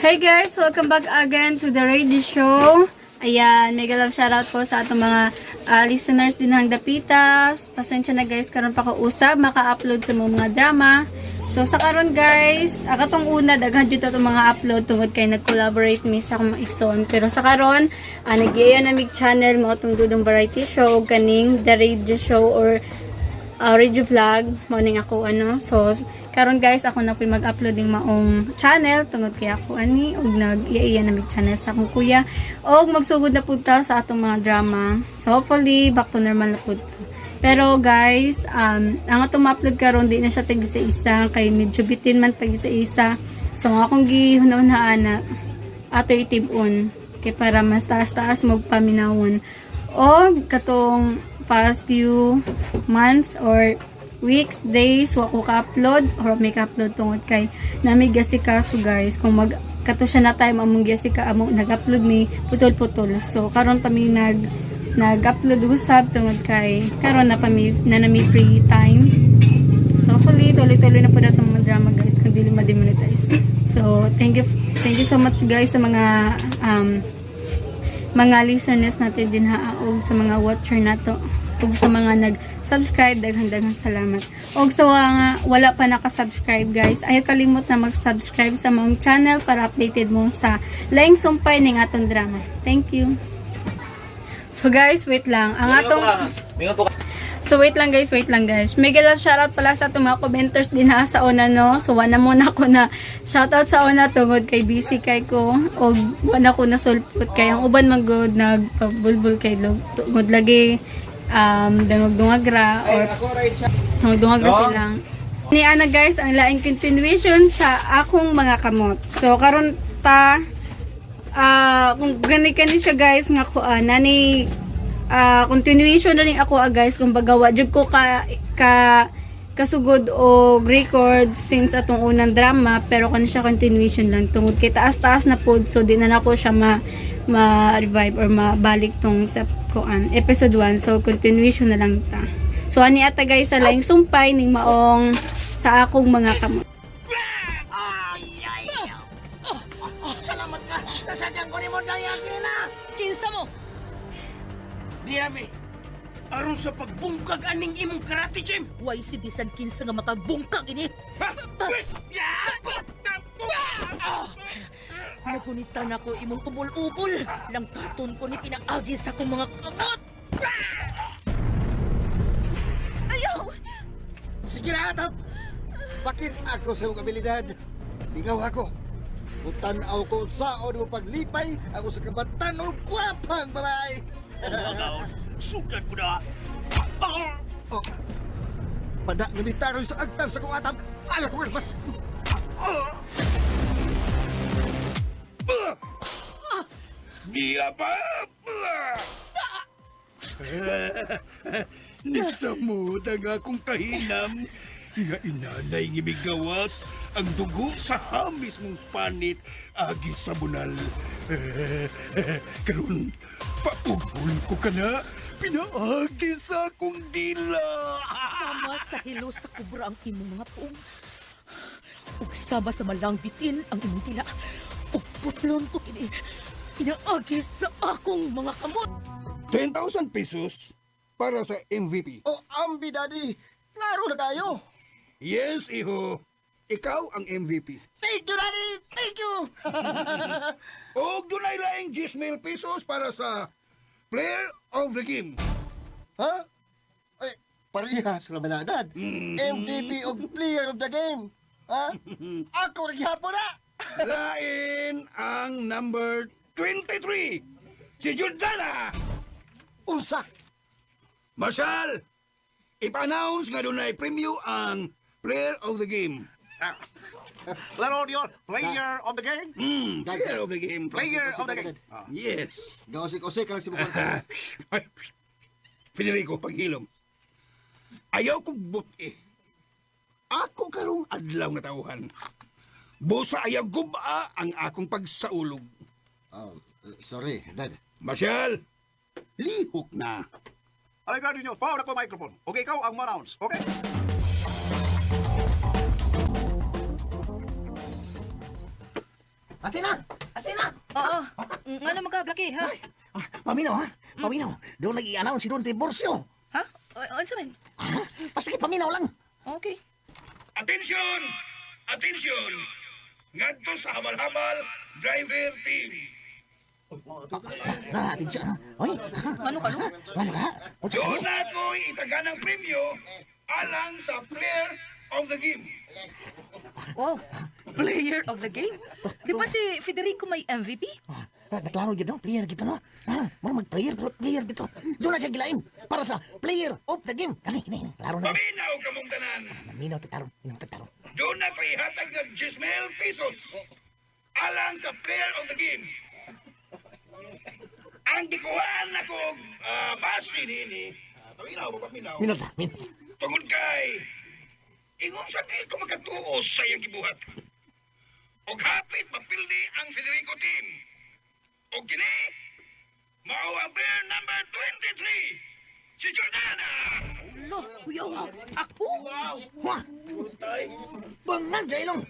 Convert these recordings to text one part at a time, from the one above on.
Hey guys! Welcome back again to the radio show. Ayan, mega love shoutout po sa atong mga listeners din ng Dapitas. Pasensya na guys, karon pa ko usab maka-upload sa mga drama. So sa karon guys, akatong una daghan jud atong mga upload tungod kay nag-collaborate mi sa akong igsoon. Pero sa karon, nag-iya na mig channel mo atong dudong variety show kaning the radio show or radio vlog mo ning ako So karon guys, ako na po'y mag-upload ng maong channel tungod kay ako ani og nag-iya na mig channel sa akong kuya og magsugod na pud ta sa atong mga drama. So hopefully back to normal na pud. Pero guys, ang atong ma-upload karon di na siya tag isa kay medyo bitin man pag isa. So akong gihunahunaan na ato itib-on kay para mas taas-taas magpaminawon. Og katong past few months or weeks, days, wako ka-upload or may ka-upload tungod kay nami gasikaso guys. Kung kato siya na time among gasika among nag-upload mi putol-putol. So karon pa mi nag-upload usab tungod kay karon na pa mi nami free time. So hopefully tuloy-tuloy na pud atong mga drama guys kung dili ma-demonetize. So thank you so much guys sa mga listeners natin din og sa mga watcher nato ug sa mga nag-subscribe daghang salamat. Og sa wala pa naka-subscribe guys, ayaw kalimot na mag-subscribe sa mong channel para updated mo sa laing sumpay ning atong drama. Thank you. So guys, wait lang. Wait lang guys. Mega love shoutout pala sa itong mga commenters din sa una So wala muna ako na shoutout sa una tungod kay busy kay ko o wala ko na sulpot kay ang uban magod nagpabulbul kay tungod lagi dungag-dungagra or dungag-dungagra silang. Ni ana guys ang laing continuation sa akong mga kamot. So karon ta kung gani siya guys nga ko nani continuation na rin ako guys kung bagawa jud ko kasugod o record since atong unang drama pero kani siya continuation lang tungod kay taas-taas na pod so di na nako siya ma-revive or mabalik tong sa episode 1 so continuation na lang ta. So ani ata guys sa laing sumpay ning maong sa akong mga kamot. Salamat ka. Nasadyan ko ni mo dayang kina. Kinsa mo? Diyami, aron sa pagbungkag aning imong karate gym. Way si bisan kinsa nga makagbungkag ini. Ha? Wes! Nagunitan ako imong ubol-ubol. Langkaton ko ni pinag-agi sa akong mga kamot. Ayaw! Sige na, Atap! Bakit ako sa iyong abilidad? Lingaw ako. Utanaw ko saon mo paglipay ako sa kabatan o kwapang babae. Sugat mo na. Oh. Pada nabitaroy sa agtang sa kong Atap. Ayaw ko mas... Dia pa! Nisamod ang akong kahinam nga inanay ngimigawas ang dugo sa hamis mong panit agi sa bunal. Karon paugol ko ka na pinaagi sa akong dila. Sama sa hilo sa kubra ang imong mga puong. Ug sama sa malang bitin ang imong tila. Ug putlon ko kini. Pinaagi sa akong mga kamot. 10,000 pesos para sa MVP. Oh, ambi, Daddy. Klaro na tayo. Yes, iho. Ikaw ang MVP. Thank you, Daddy. Thank you. O dunay laing 10,000 pesos para sa Player of the Game. Ha? Ay, parehas na manadad. MVP of Player of the Game. Ha? Ako rin hapon na. Lain ang number 23, si Jordana. Unsa? Marshal, ipa-announce nga dunay preview ang Player of the Game. Laro yun, player of the game? Player of the Game. Player of the game. Yes. Gawasik-usik ang sibukan. Federico, paghilom. Ayaw kong buti. Ako karong adlaw na tauhan. Busa ayaw guba ang akong pagsaulog. Sorry, Dad. Marshal, lihok na. Alay, grado nyo, power ako microphone. Okay, ikaw ang ma-rounds. Okay? Atina! Atina! Oo. Nga naman ka, Blackie, ha? Paminaw, ha? Paminaw. Doon nag-i-announce si Don Tiburcio. Ha? Ano sa man? Sige, paminaw lang. Okay. Atensyon! Atensyon! Ngadto sa habal-habal, driver team. Atin siya. Oy, Ano ka, no? ano ka? O tsaka Doon na ako'y itaganang premyo alang sa player of the game. Wow. Player of the game? Di ba si Federico may MVP? naklaro dito, no? Player dito, no? Mara mag-player, player dito. Doon na siya gilain para sa player of the game. Kani, klaro na. Paminaw ka mong tanan. Minaw tataron, minaw tataron. Doon na ko'y hatag ng 10,000 pesos alang sa player of the game. Ang gikuhaan na kong basi nini. Paminaw ba paminaw? Minaw ta, minaw. Tungod kay, ingon sa di ko makatuos sa iyang gibuhat. Og hapit mapildi ang Federico team. Og kini, mao ang player number 23, si Jordana. Lo, kuya, ako? Wah! Bangan sa ilong!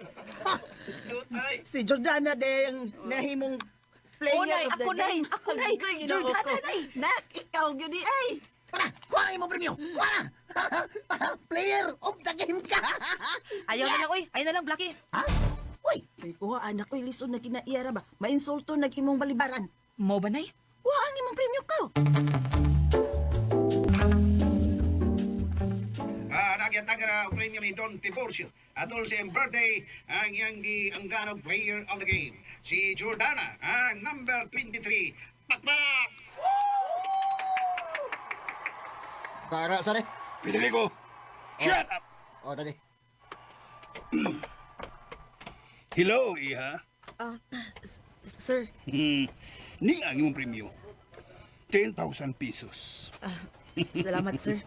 Ha! Si Jordana de yung nahimong player Nay, of the ako, Nay. game. Ako, Nay. Ang gay, ginoo Jordana, ko. Nay. Nak, ikaw gini ay. Para, kuha na mo premyo! Kuha na! Player of the game ka! Ayaw na lang, oy. Ayaw na lang, Blackie. Ha? Uy! Ay, kuha anak ko lisod na kinaiyara ba? Mainsulto na imong balibaran. Mo ba, Nay? Kuha ang imong premyo ko. Nagyatag na ang premium ni Don Tiburcio. Atol sa iyang birthday, ang iyang giangganong player of the game. Si Jordana, ang number 23. Pakpak! Kara, sari. Federico, shut up! O, dali. Hello, iha. Sir, Ni ang imong premyo. 10,000 pesos. salamat sir.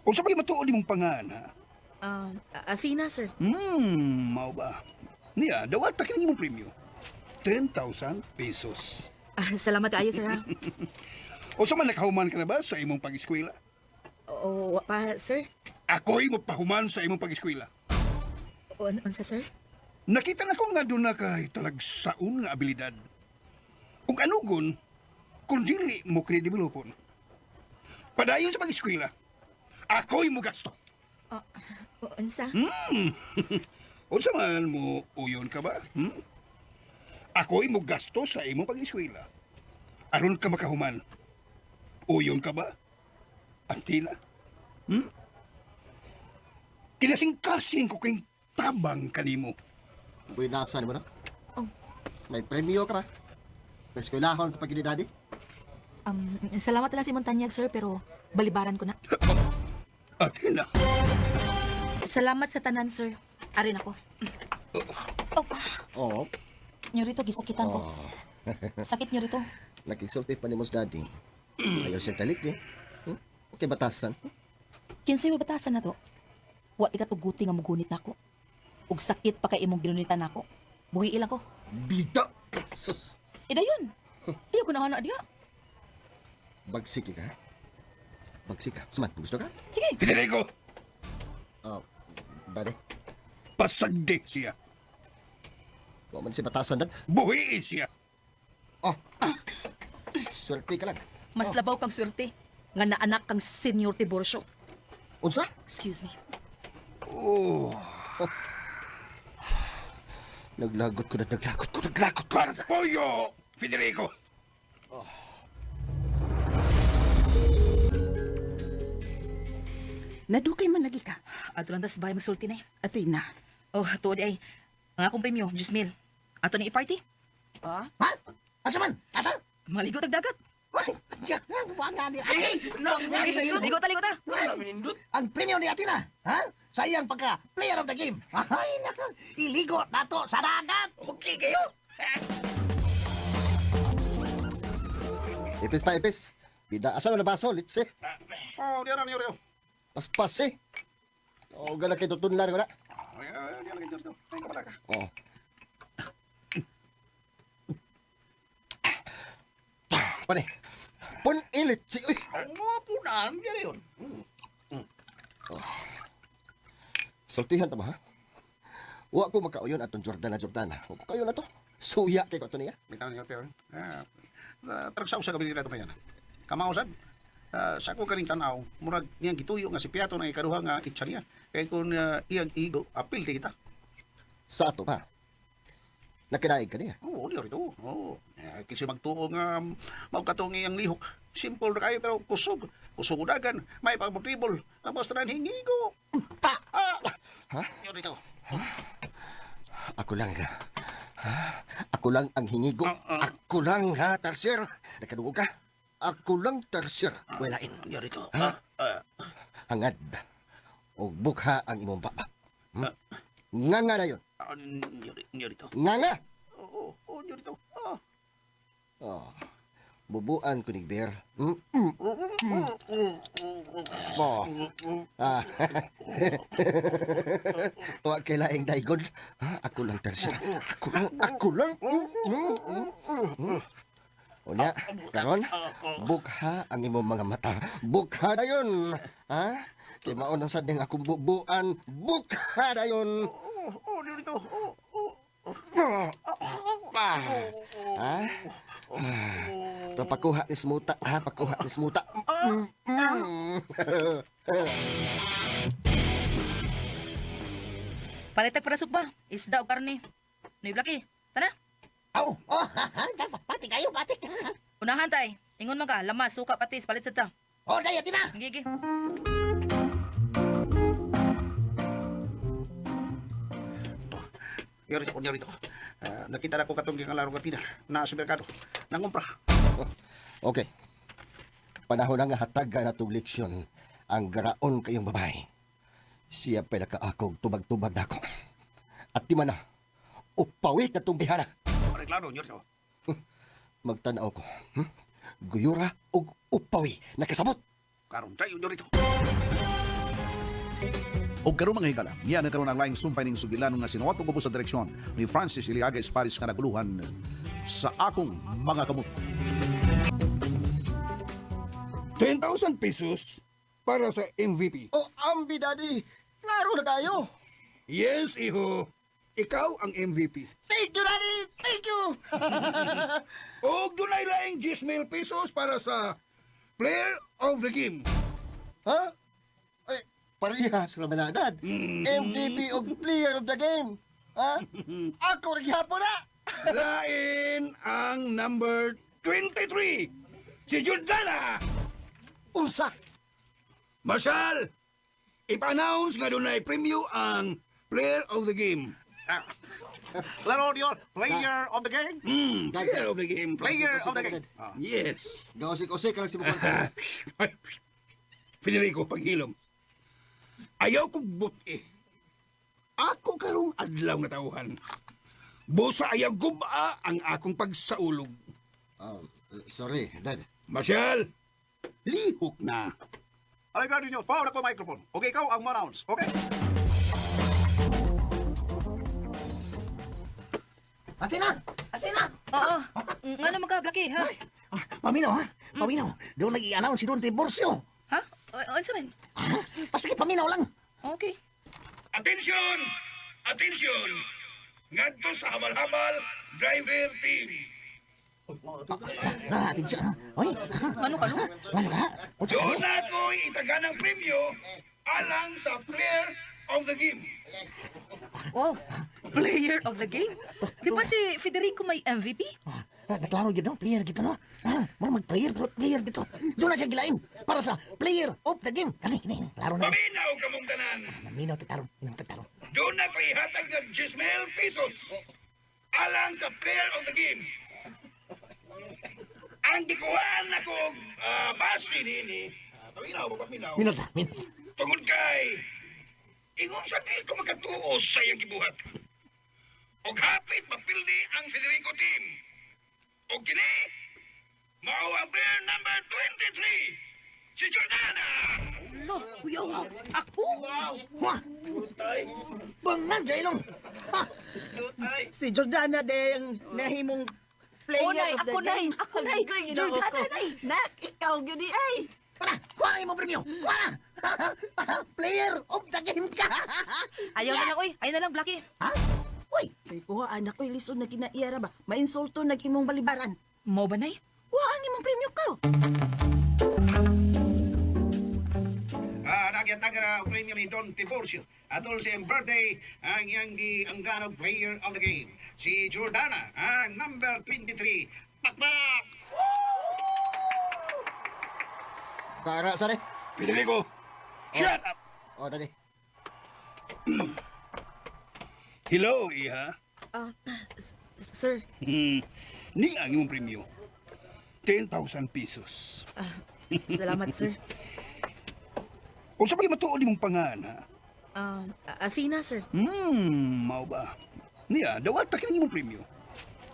Kung sabay matuod imong pangana, Athena sir. mao ba? Niya, dawat pa kini imong premyo. 10,000 pesos. Salamat kayo sir ha. O sa man nakahuman ka na ba sa imong pag-eskwela? O, pa sir? Ako'y magpahuman sa imong pag-eskwela. Unsa sir? Nakita na ko nga doon na kay talagsaon nga abilidad. Kung anugon, kung dili mo kredibilopon. Padayon sa pag-eskwela, ako'y mo gasto. Unsa? Unsa man mo uyon ka ba? Ako'y mo gasto sa imong pag-eskwela. Aron ka makahuman. Uyon ka ba? Antila? Kinasing-kasing ko kayong tabang kanimo. Uy, nasa mo na? Oh. May premyo ka ba? May eskwelahon kapag yun daddy? Salamat lang si Montanyag, sir, pero balibaran ko na. Atina. Salamat sa tanan, sir. Arin ako. Oo. Nyo rito, gisakitan ko. Sakit nyo rito. Nagkiksulti pa ni Mos Daddy. Ayaw siyang talit eh. Okay, batasan. Kinsay may batasan na to? Wa ti ka tuguti nga mugunit na ako. Ug sakit pa kay imong ginunitan nako. Buhi ilang ko. Bida! Sus! Ida yun. Ayaw ko na anak diha. Bagsik ka? Bagsik ka? Suman, gusto ka? Sige. Federico, Daddy, pasagde siya. huwag man si batasan dad. Buhi siya. Swerte ka lang. Mas labaw kang swerte. Nga naanak kang Senior Tiburcio. Unsa? Excuse me. Oh, Naglagot ko. Pollo, Federico. Nadukay man lagi ka. Ato lang tas bahay magsulti, Nay. Athena. Oh, tuod ay. Ang akong premyo, 10,000. Ato ni i-party. Ah? Ha? Asa man? Asa? Maligo tagdagat. Ay, buwan nga ni Ay, Ligo ta, ligo ta. ang premium ni Atina. Ha? Sayang pagka player of the game. Ay, naka. Iligo nato sa dagat. Okay kayo. Ipis pa, ipis. Bida, asa na baso, litse. Oh, diyan na niyo. Paspas eh. O, gana kayo tutunlan ko na. Diyan na niyo. Ay, kapala ka. Oo. Pane, pun ilit si... Uy! Mga punan, diyan yun. Sultihan tama ha? Wa ko makauyon atong Jordana. Wa ko kayo na to. Suya kay ko to niya. Bitaw niyo, Teo. Taragsaw sa kabilidad pa yan. Kamausan, sa ako kaning tanaw, murag niyang gituyo nga si Piato na ikaduha nga itsa niya. Kaya kung iyang igo, apil di kita. Sa ato pa. Nakinaig ka niya. Oo, di rito. Oo. Kasi magtuo nga magkatong iyang lihok. Simple na kayo pero kusog. Kusog udagan. May pagpapibol. Tapos na hingigo. Ha? Yun rito. Ako lang. Ha? Ako lang ang hingigo. Ako lang ha, Tarsier. Nakadugo ka. Ako lang, Tarsier. Walain. Yun rito. Hangad. O bukha ang imong papa. Nga na yun. Yun rito. Nga. Oo, yun rito. Oh. Bubuan ko ni Bear. Oh. Wa kay laing daigod. Ha? Ako lang, Tarsier. Ako lang. Unya, karon, bukha ang imong mga mata. Bukha na yun. Ha? Kay mauna sa ding akong bubuan. Bukha na yun. Yun rito. Ha? Pakuha ni Smuta, ha? Pakuha ni Smuta. Palitag para sugba. Isda o karne. Noy Blackie. Tana. Pati kayo, pati. Unahan tay. Ingon man ka. Lamas, suka, patis. Palit sa ta. Daya, tina. Gigi. Yun rito. Nakita na ko katong gingalaro katina. Na sa merkado. Nangumpra. Okay. Panahon na nga hataga na itong leksyon ang garaon kayong babae. Siya pa nakaakog tubag-tubag na ako. At di man na, upawit na itong bihana. Reklaro, yun rito. Magtanaw ko. Guyura o upawi. Nakasabot. Karong tayo yun rito. O karon mga higala, niya na karon ang laing sumpay ning sugilan nga sinuwat ko po sa direksyon ni Francis Iliaga Esparis nga naguluhan sa akong mga kamot. 10,000 pesos para sa MVP. Oh, ambi, Daddy. Klaro na tayo. Yes, iho. Ikaw ang MVP. Thank you, Daddy. Thank you. O dunay laing 10,000 pesos para sa Player of the Game. Ha? Ay, parehas naman na, Dad. MVP of Player of the Game. Ha? Ako rin hapon na. Lain ang number 23, si Jordana. Unsa? Marshal, ipa-announce nga dunay premyo ang Player of the Game. Laro yun. Player of the game. Player of the Game. Player of the game. Yes. Gawasik-usik ka lang si Bukwan. Federico, paghilom. Ayaw kong buti. Ako karong adlaw na tauhan. Busa ayaw guba ang akong pagsaulog. Sorry, Dad. Marshal, lihok na. Reklaro nyo. Pawag ko microphone. Okay, ikaw ang ma-announce. Okay? Atina! Oo. Nga naman ka, Blackie, ha? Paminaw, ha? Paminaw. Doon nag-i-announce si Don Tiburcio. Ha? O sabihin? Pasige, paminaw lang. Okay. Atensyon! Atensyon! Ngadto sa habal-habal driver team. Natin siya. Oy, Ano ka, no? ano ka? Kutsa ka Doon na ako'y itaga ng premyo alang sa Player of the Game. Wow. Player of the game? Di ba si Federico may MVP? Naklaro gito, player gito, no? Mga mag-player, player gito. Doon na siya gilain para sa player of the game. Kani, klaro na. Paminaw kamong tanan. Naminaw tataron, tataron. Doon na ko'y hatag ng 10,000 pesos alang sa Player of the Game. Ang gikuhaan na kong basi nini. Paminaw, paminaw. Minota, minota. Tungod kay, ingon sa di ko makatuos sa iyang gibuhat. Og hapit mapildi ang Federico team. Og kini, mao ang player number 23, si Jordana. Lo, kuya, ako? Wah! Bangan, Jailong! Ha! Si Jordana de ang nahimong player Nay, of the ako, Nay. game. Ako, Nay. Ang ginoo Jordana, ko. Nay. Nak, ikaw gini ay. Para, kuha na imong premyo. Kuha na. Player of the game ka. Ayaw na lang, oy. Ayaw na lang, Blackie. Ha? Uy, Ay, kuha anak ko lisod na kinaiyara ba? Mainsulto na imong balibaran. Mo ba, Nay? Kuha ang imong premyo ko. Nagyatag na ang premium ni Don Tiburcio. Atol sa iyang birthday, ang iyang giangganong player of the game. Si Jordana, ang number 23. Pakpak! Kara, sari. Federico, shut up! O, dali. Hello, iha. Sir, Ni ang imong premyo. 10,000 pesos. salamat sir. Kung sa pag matuod imong pangana, Athena sir. mao ba? Niya, dawat ta kini imong premyo.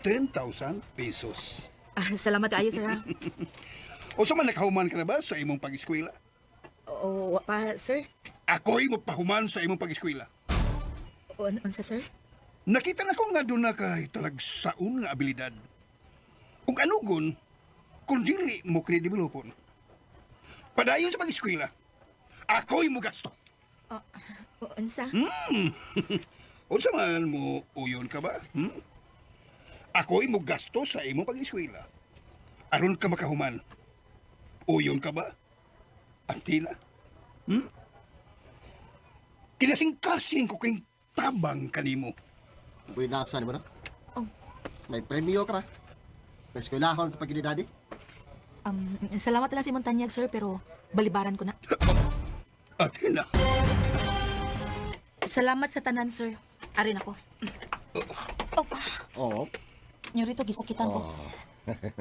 10,000 pesos. Salamat kayo sir ha. O sa man nakahuman ka na ba sa imong pag-eskwela? O, pa sir? Ako'y magpahuman sa imong pag-eskwela. O, unsa sir? Nakita na ko nga doon na kay talagsaon nga abilidad. Kung anugon, kung dili mo kredibilopon. Padayon sa pag-eskwela, ako'y mo gasto. O, unsa? Unsa man mo uyon ka ba? Ako'y mo gasto sa imong pag-eskwela. Aron ka makahuman. Uyon ka ba? Antila? Kinasing-kasing ko kayong tabang kanimo. Uy, nasa ni mo na? Oh. May premyo ka ba? May eskwelahon ka pag daddy? Salamat lang si Montanyag, sir, pero balibaran ko na. Athena, Salamat sa tanan, sir. Arin ako. Oo. Nyo rito, gisakitan ko.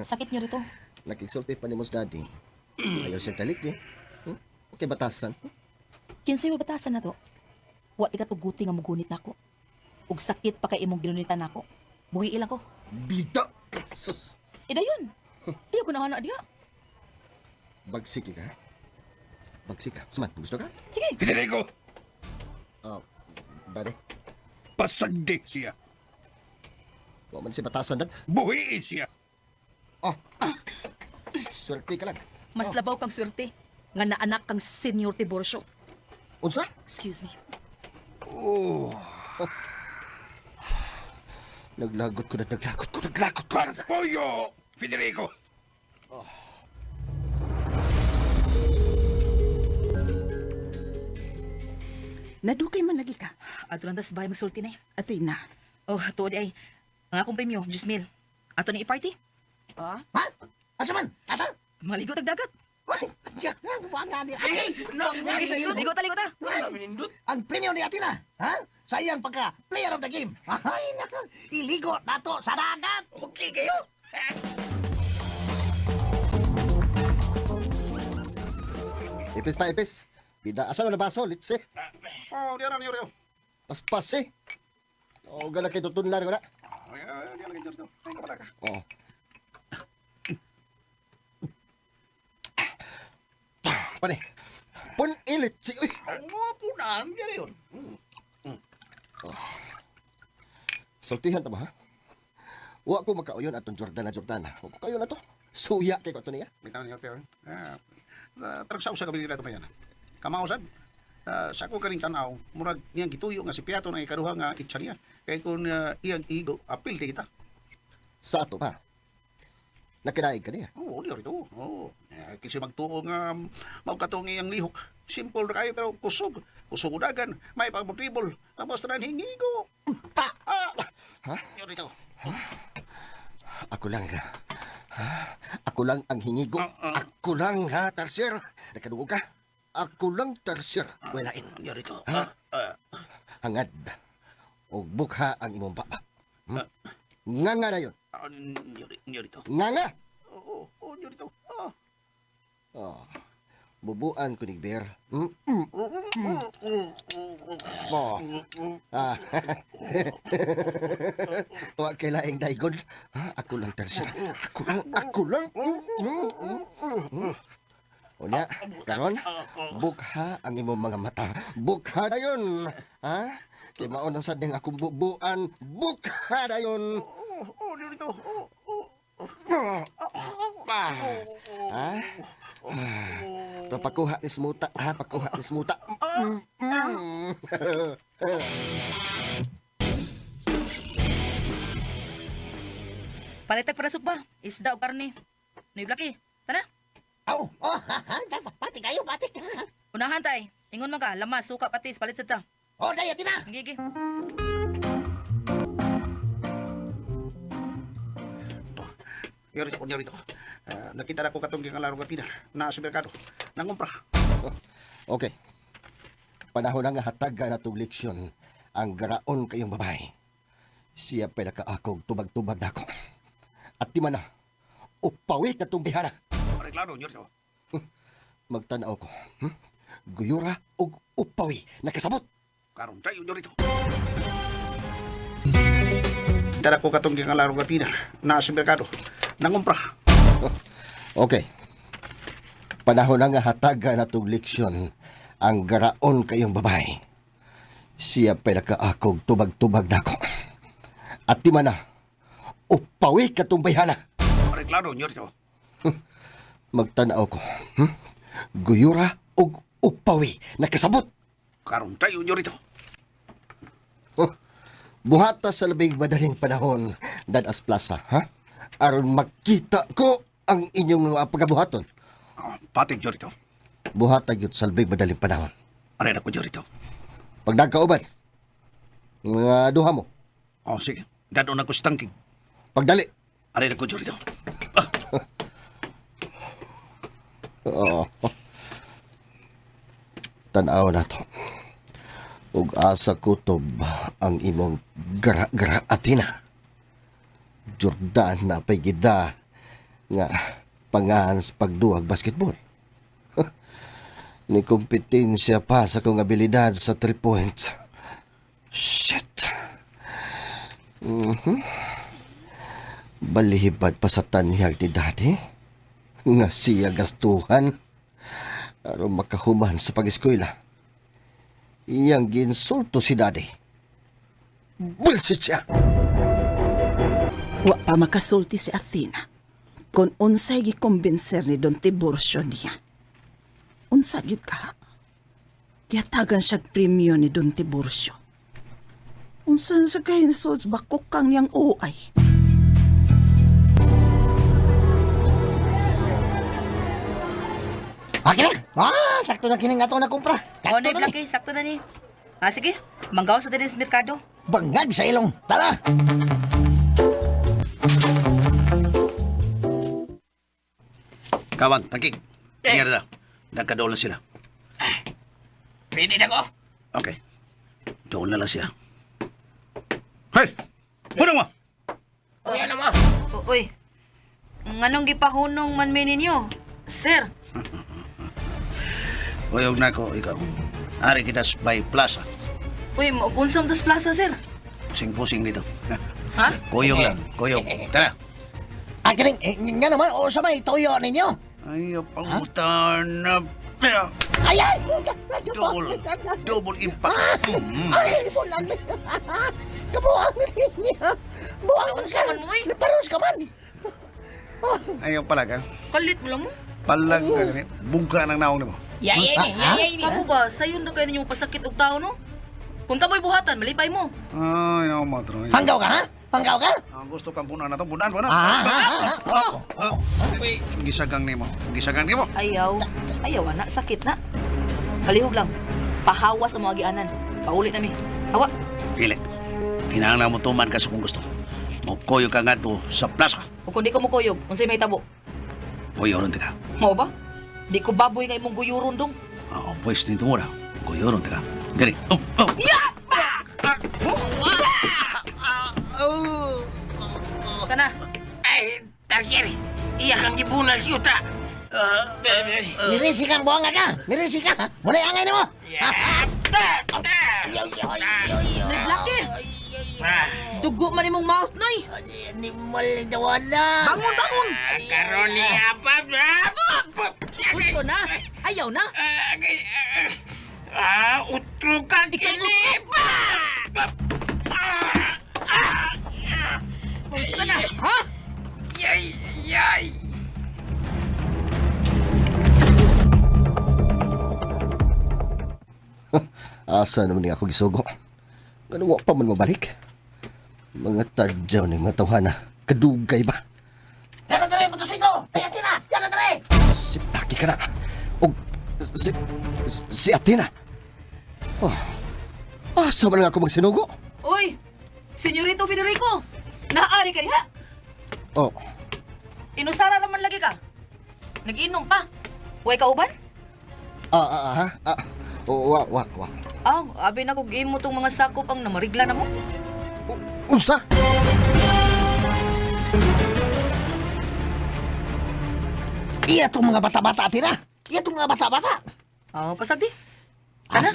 Sakit nyo rito. Nakiksulti pa ni Mos Daddy. Ayaw siya talik eh. Okay, batasan. Kinsay mabatasan na to? Wa ti ka tuguti nga mugunit na ako. Ug sakit pa kay imong ginunitan nako. Buhi ilang ko. Bida! Sus! Idayon. Ayaw ko na anak diha. Bagsik ka? Bagsik ka? Suman, gusto ka? Sige. Federico, Daddy, pasagdi siya. huwag man si batasan dad. Buhi siya. Swerte ka lang. Mas labaw kang swerte nga naanak kang Senior Tiburcio. Unsa? Excuse me. Oh, Naglagot ko. Pollo, Federico. Nadukay man lagi ka. Ato lang tas bahay magsulti na. Athena. Oh, tuod ay. Ang akong premyo, 10,000. Ato ni i-party. Ha? Ha? Asa man? Asa? Maligo tagdagat. Uy, yan, buwan nga ni Ay, Ligo ta. ang premyo ni Athena. Ha? Sayang pagka player of the game. Ay, naka, iligo nato sa dagat. Okay kayo? Ipis pa, ipis. Bida, asa na baso, litse. Oh, di aram, yun. Paspas eh. O, gana kay tutunlan ko na. Di aram, yun. Ay, kapala ka. Oo. Pane, pun ilit si... Uy! Oh, punan, yan yun. Sultihan ta ba, ha? Wa ko makauyon atong Jordana. Wa ko kayo na to. Suya kay ko to niya. Bitaw niyo, Teo. Taragsa-usa kami nila ito pa yan. Kamausad. Sa ko kaning tanaw, murag niyang gituyo nga si Piato na ikaduha nga itsa niya. Kaya kung iyang igo, apil kay kita. Sa ato pa. Nakinaig ka niya. Oo, di rito. Oo. Kasi magtuo nga maukatong iyang lihok. Simple na kayo pero kusog. Kusog udagan. May pagmutibol. Tapos na hingigo. Ha? Di rito. Ako lang. Ako lang ang hingigo. Ako lang, ha, Tarsier. Nakadugo ka? Ako lang, Tarsier. Walain. Di rito. Hangad. O bukha ang imong papa. Nga na yun. Di rito. Nga. Oo, di rito. Oh. Bubuan ko ni Bear. Oh. Huwag kailaing daigon. Ha? Ako lang, Tarsier. Ako lang. O niya, karon, bukha ang imong mga mata. Bukha na yun. Ha? Kaya maunang sad ng akong bubuan. Bukha na yun. Di rito. Ha? Pakuha ni Smuta, ha? Pakuha ni Smuta. Palitag para ba? Isda o karne. Noy Blackie, tara. Oh, oh, pati kayo, pati. Unahan tay. Ingon man ka, lamas, suka, patis, palit sa ta. Oh, daya, tina. Gigi. Yorito. Nakita na ko katong gingalaro katina na sa merkado. Nangumpra. Okay. Panahon na nga hataga na tong leksyon ang garaon kayong babae. Siya pa nakaakog tubag-tubag na ako. At di man na, upawit na tong bihana. Reklaro, Yorito. Magtanaw ko. Guyura o upawi nakasabot. Karon tayo, Yorito. Tara ko katong gingalaro katina na sa merkado. Nangumpra. Okay. Panahon na nga hataga na tong leksyon ang garaon kayong babae. Siya pa nakaakog tubag-tubag na ako. At di man na, upawi ka tong bayhana. Reklaro, Yorito. Magtanaw ko. Guyura o upawi nakasabot. Karon tayo, Yorito. Buhata sa labing madaling panahon, Dadas Plaza, ha? Aron makita ko ang inyong pagabuhaton. Pati, Yorito. Buhata yun sa labing madaling panahon. Aray na ko, Yorito. Pag nagkauban, mga duha mo, Oh, sige. Dado na ko sa tangking. pagdali. Aray na ko, Yorito. Oo. Tanaw na to. Ug asa kutob ang imong gara-gara atina. Jordan na pay gida nga pangahan sa pagduwag basketball. Ni kompetensya pa sa kong abilidad sa 3 points. Shit. Balihibad pa sa tanyag ni daddy nga siya gastuhan aron makahuman sa pag-eskwela. Iyang ginsulto si daddy. Bullshit siya. Wa pa makasulti si Athena kung unsay gikumbinser ni Don Tiburcio niya. Unsa gyud ka? Gihatagan siya premyo ni Don Tiburcio. Unsa sa kay nasod bakok kang niyang uay. Okay na. Sakto na kining ato na kumpra. O, Sakto Noy na ni. Blackie, sakto na ni. Sige, manggaw sa din sa merkado. Bangag sa ilong. Tara. Kawan, tangking. Tingnan na. Nagkadoon na sila. Pwede na ko. Okay. Doon na lang sila. Hey! Punong mo! Uy, ano mo? Uy, nganong gipahunong man mi ninyo? Sir, Uyog na ko, ikaw. Ari kita sa Bay Plaza. uy, maupunsam tas plaza, sir. Pusing-pusing dito. Ha? Kuyog lang. Kuyog. Tara. Kining, nga naman, o sa may toyo ninyo. Ay, pangutan na. Ay, ay! Double impact. Ay, bulan. Kabuang ninyo. Buang ka. Naman mo, eh. Naparos ka man. Ayaw pala ka. Kalit mo lang mo. Palag ka ganit. Bungka ng naong mo. Yay, Kamu ba, sayo na kayo ninyong pasakit og tao, no? Kung tamoy buhatan, malipay mo. Ay, oh, matro. Hanggaw ka, ha? Hanggaw ka? Ang gusto kang punan na to. Punan mo na. Gisagang ni mo. Gisagang ni mo. Ayaw. Ayaw, anak. Sakit na. Kalihog lang. Pahawas ang mga agianan. Paulit nami. Hawa. Pili. Kinahanglan mo tuman ka sa kung gusto. Mukoyo ka nga to sa plaza. O kung di ko mukuyog, unsay may tabo. Goyoron ka. Mao ba? Di ko baboy nga imong guyuron dong. Oo, pues nito mo ra. Goyoron ka. Diri. Sana. Ay, Tarsier. Iya kang gibunan si Yuta. Mirisi kang buang ka. Mirisi ka. Muna angay na mo. Naglaki! Dugo man imong mouth, noy! Animal na wala. Bangun, bangun! Karon ni apa? Gusto na! Ayaw na! Utro ka kini. Unsa na? Ha? Yay, yay. Asa naman niya ako gisugo? Ganun wa pa man mabalik? Mga tadyaw ni mga tawhana. Kadugay ba? Yan na dali, motosiklo! Ay, Athena! Yan na dali! Si Paki ka na. O, si Athena. Oh, asa man nga ako magsinugo? Uy! Senyorito Federico! Naari ka diha? Oh, Inusara naman lagi ka. Nag-inom pa. Huwag ka uban? wa. Abi na kog imo tong mga sakop ang namarigla na mo. Unsa? Iya itong mga bata-bata, Athena! Iya itong mga bata-bata! Pasag di. Ah,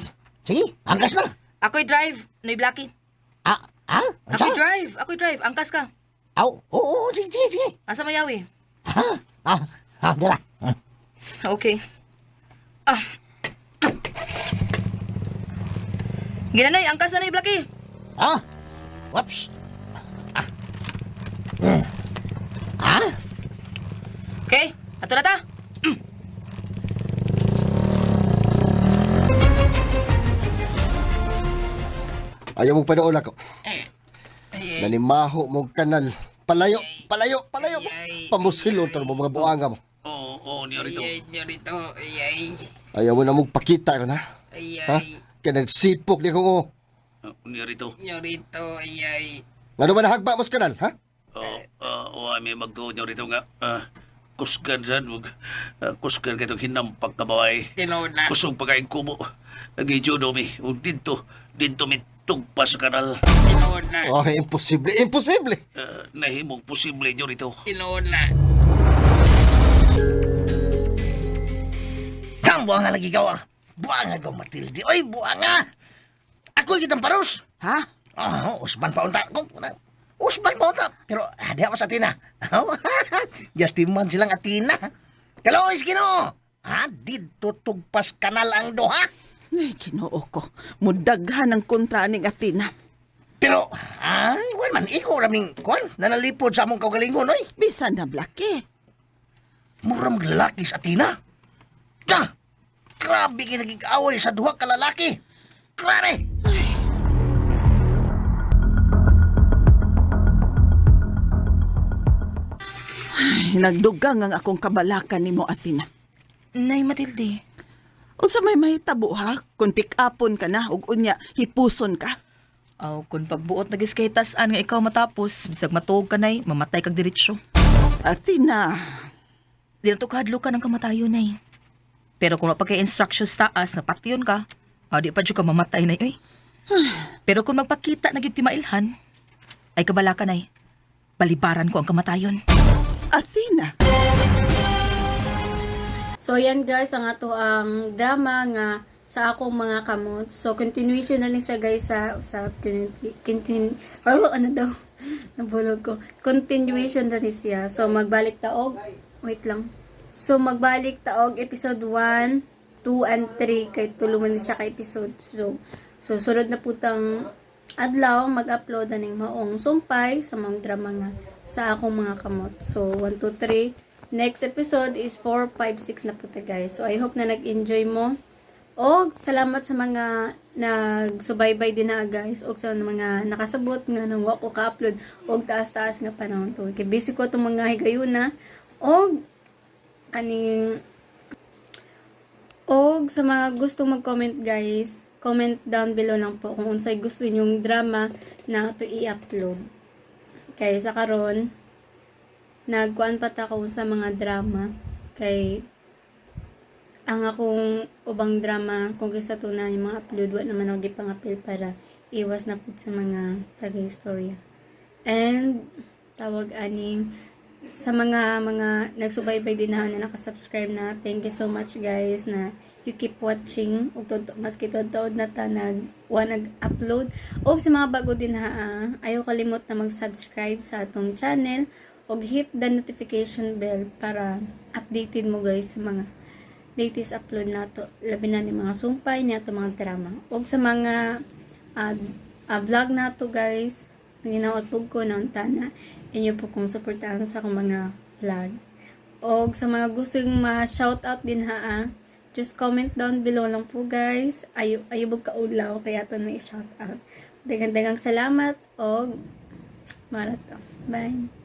sige, angkas na! Ako'y drive, Noy Blacky. Unsa? Ako'y drive. Angkas ka. Oo, sige. Asa mayawi? Dira. Okay. Ginanoy, angkas na Noy Blacky. Whoops. Okay, ato na ta. Ayaw mong panoon ako. Nanimaho mong kanal. Palayo. Pamusilon to mo mga buanga mo. Oo, Nyorito. Ayaw mo na mong pakita ron, ha? Ha? Kaya nagsipok di ko. Nyorito. Nga naman nahagba mo sa kanal, ha? May magtuon Nyorito nga. Kusgan dyan. Kusgan kayo hinampag na baway. Kusong pagkain kubo. Nag-idyo domi. Dito may tugpa sa kanal. Oh, imposible. Nahimong posible Nyorito. Kang buanga lagi kau. Buanga kau, Matilde. Oy, buanga! Ako kitang paros. Ha? Usman pa unta. Usman pa unta. Pero di ako sa Athena. Justiman silang Athena. Kalois kino. Dito tugpas kanal ang doha. Ay, Ginoo ko. Mudaghan ang kontra ning Athena. Pero, wan man, ikaw raming, nanalipod sa among kaugalingon, oy. Bisan na Blacky. Muram lalaki sa Athena. Grabe kinagig-away sa duha ka lalaki. Grabe! Ay, nagdugang ang akong kabalakan nimo, Athena. Nay Matilde. Unsa may mahitabo ha? Kung pick-upon ka na, ug unya, hipuson ka. Kung pagbuot nagiskaytasan nga ikaw matapos, bisag matuog ka nay, mamatay kag diretsyo. Athena, Di na to kahadlo ka ng kamatayon nay. Pero kung mapagka-instructions taas nga patyon ka, di pa dyan ka mamatay nay, oy. Pero kung magpakita na gyud ti mailhan, ay kabala ka nay, balibaran ko ang kamatayon. Athena. So yan guys, ang ato ang drama nga sa akong mga kamot. So continuation na ni siya guys sa nabulog ko. Continuation na ni siya. So magbalik taog. Wait lang. So magbalik taog episode 1, 2 and 3 kay tulungan ni siya ka episode. So sunod na putang adlaw mag-upload na ning maong sumpay sa mga drama nga sa akong mga kamot. So 1, 2, 3. Next episode is 4, 5, 6 na po guys. So I hope na nag-enjoy mo. O salamat sa mga nagsubaybay din na guys. O sa mga nakasabot nga nang wako ka-upload. O taas-taas nga panahon to. Kaya busy ko itong mga higayuna. O kaning sa mga gusto mag-comment guys, comment down below lang po kung unsay gusto nyong drama na to i-upload. Kaya sa karon nagkuan pa ta ko sa mga drama kay ang akong ubang drama kung kisa to na yung mga upload wa naman ako gipangapil para iwas na pud sa mga taga-istorya. And tawag aning sa mga nagsubaybay din na nakasubscribe na, thank you so much guys na you keep watching ug maski tuod na ta nag-upload. O sa mga bago din ayaw kalimot na mag-subscribe sa atong channel og hit the notification bell para updated mo guys sa mga latest upload nato, labi na ni mga sumpay ni ato mga drama. Og sa mga vlog nato guys, ginawat pug ko na tana inyo po kung suportahan sa akong mga vlog. Og sa mga gustong ma-shoutout din just comment down below lang po guys. Ayubog kaulaw kaya ito na i-shout out. Dagang salamat o marato. Bye.